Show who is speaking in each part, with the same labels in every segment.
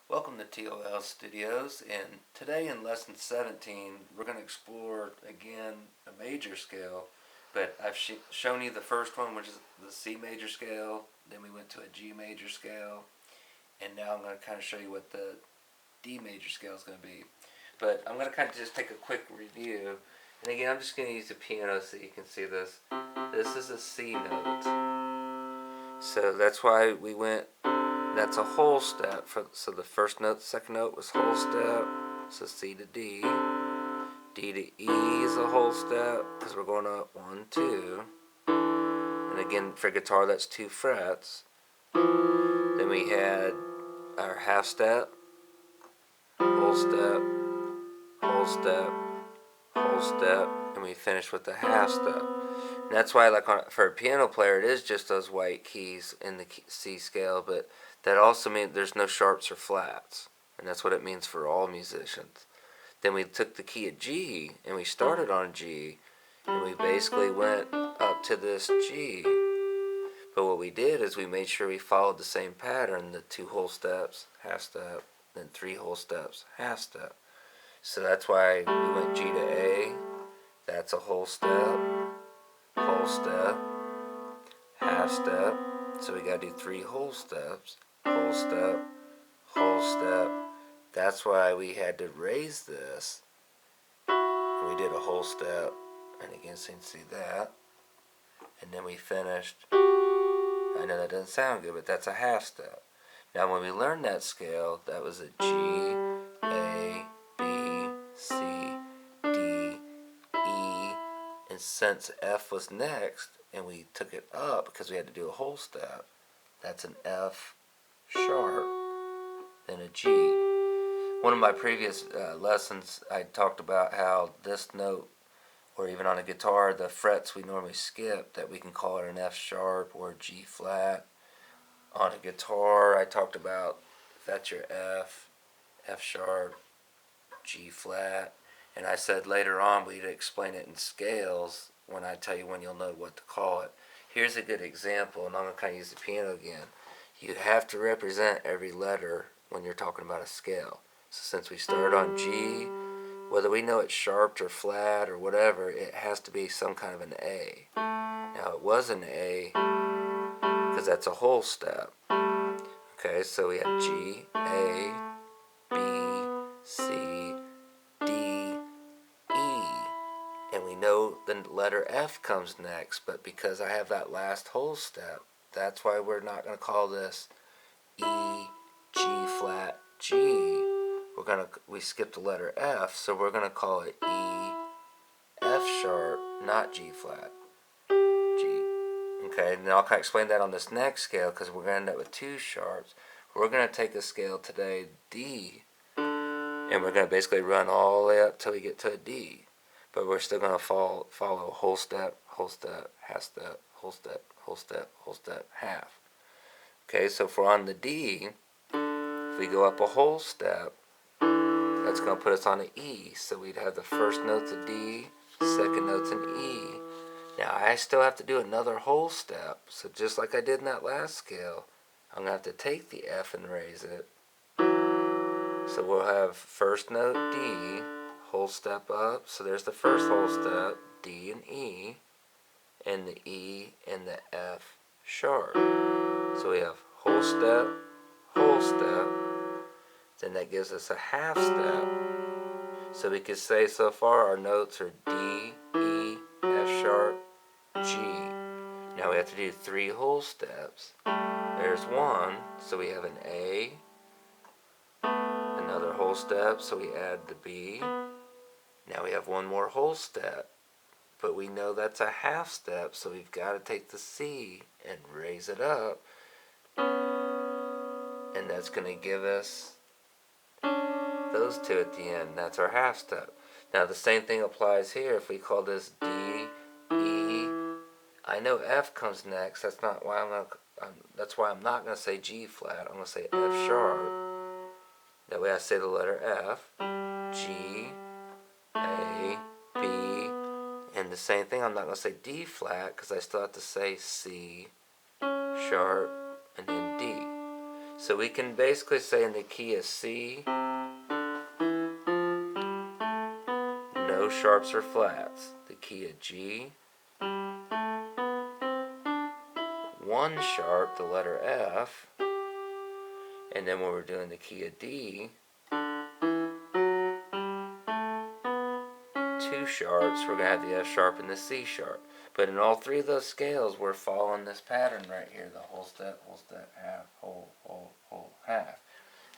Speaker 1: Welcome to T.O.L Studios, and today in Lesson 17 we're going to explore again a major scale, but I've shown you the first one, which is the C major scale, then we went to a G major scale, and now I'm going to kind of show you what the D major scale is going to be. But I'm going to kind of just take a quick review, and again I'm just going to use the piano so you can see this. This is a C note, so that's why we went. That's a whole step. So the first note, the second note was whole step. So C to D. D to E is a whole step because we're going up 1, 2. And again, for guitar, that's 2 frets. Then we had our half step, whole step, whole step, whole step, and we finished with the half step. And that's why, for a piano player, it is just those white keys in the C scale, but that also means there's no sharps or flats, and that's what it means for all musicians. Then we took the key of G, and we started on G, and we basically went up to this G. But what we did is we made sure we followed the same pattern, the 2 whole steps, half step, then 3 whole steps, half step. So that's why we went G to A, that's a whole step, half step, so we gotta do 3 whole steps, whole step, whole step. That's why we had to raise this. And we did a whole step, and again, so you can see that. And then we finished. I know that doesn't sound good, but that's a half step. Now, when we learned that scale, that was a G, A, B, C, D, E, and since F was next, and we took it up because we had to do a whole step, that's an F sharp, then a G. One of my previous lessons, I talked about how this note, or even on a guitar, the frets we normally skip, that we can call it an F sharp or a G flat. On a guitar, I talked about if that's your F, F sharp, G flat, and I said later on we'd explain it in scales when I tell you when you'll know what to call it. Here's a good example, and I'm going to kind of use the piano again. You have to represent every letter when you're talking about a scale. So since we started on G, whether we know it's sharp or flat or whatever, it has to be some kind of an A. Now it was an A because that's a whole step. Okay, so we had G, A, B, C, D, E, and we know the letter F comes next, but because I have that last whole step, that's why we're not going to call this E, G flat, G. We skipped the letter F, so we're going to call it E, F sharp, not G flat, G. Okay, now I'll kind of explain that on this next scale because we're going to end up with 2 sharps. We're going to take a scale today, D, and we're going to basically run all the way up till we get to a D. But we're still going to follow whole step, half step, whole step, whole step, whole step, half. Okay, so if we're on the D, if we go up a whole step, that's going to put us on an E. So we'd have the first note's a D, second note's an E. Now I still have to do another whole step. So just like I did in that last scale, I'm going to have to take the F and raise it. So we'll have first note D, whole step up. So there's the first whole step, D and E, and the E and the F sharp. So we have whole step, then that gives us a half step. So we could say so far our notes are D, E, F sharp, G. Now we have to do 3 whole steps. There's 1, so we have an A, another whole step, so we add the B. Now we have 1 more whole step, but we know that's a half step, so we've got to take the C and raise it up, and that's going to give us those 2 at the end. That's our half step. Now the same thing applies here. If we call this D, E, I know F comes next. That's why I'm not going to say G flat. I'm going to say F sharp. That way I say the letter F, G, A, B, and the same thing. I'm not going to say D flat because I still have to say C sharp and then D. So we can basically say in the key of C, no sharps or flats. The key of G, one sharp, the letter F. And then when we're doing the key of D, two sharps, we're going to have the F sharp and the C sharp. But in all three of those scales, we're following this pattern right here, the whole step, half, whole, half.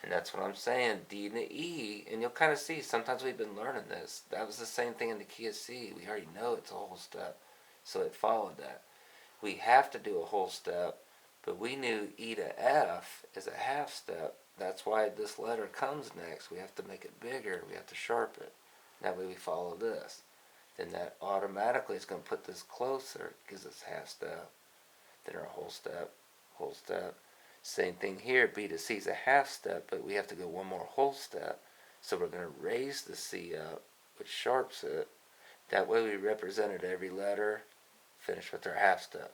Speaker 1: And that's what I'm saying, D and the E, and you'll kind of see, sometimes we've been learning this. That was the same thing in the key of C. We already know it's a whole step, so it followed that. We have to do a whole step, but we knew E to F is a half step. That's why this letter comes next. We have to make it bigger. We have to sharpen it. That way we follow this. Then that automatically is going to put this closer, gives us half step. Then our whole step, whole step. Same thing here, B to C is a half step, but we have to go one more whole step. So we're going to raise the C up, which sharps it. That way we represented every letter, finish with our half step.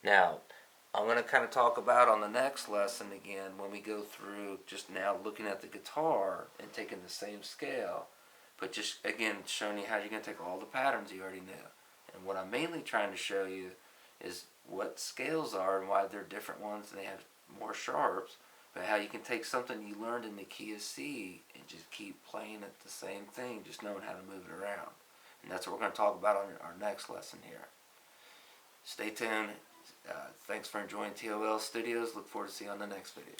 Speaker 1: Now, I'm going to kind of talk about on the next lesson again, when we go through just now looking at the guitar and taking the same scale, but just again showing you how you're going to take all the patterns you already knew. And what I'm mainly trying to show you is what scales are and why they're different ones and they have more sharps, but how you can take something you learned in the key of C and just keep playing it the same thing, just knowing how to move it around. And that's what we're going to talk about on our next lesson here. Stay tuned. Thanks for enjoying T.O.L Studios. Look forward to seeing you on the next video.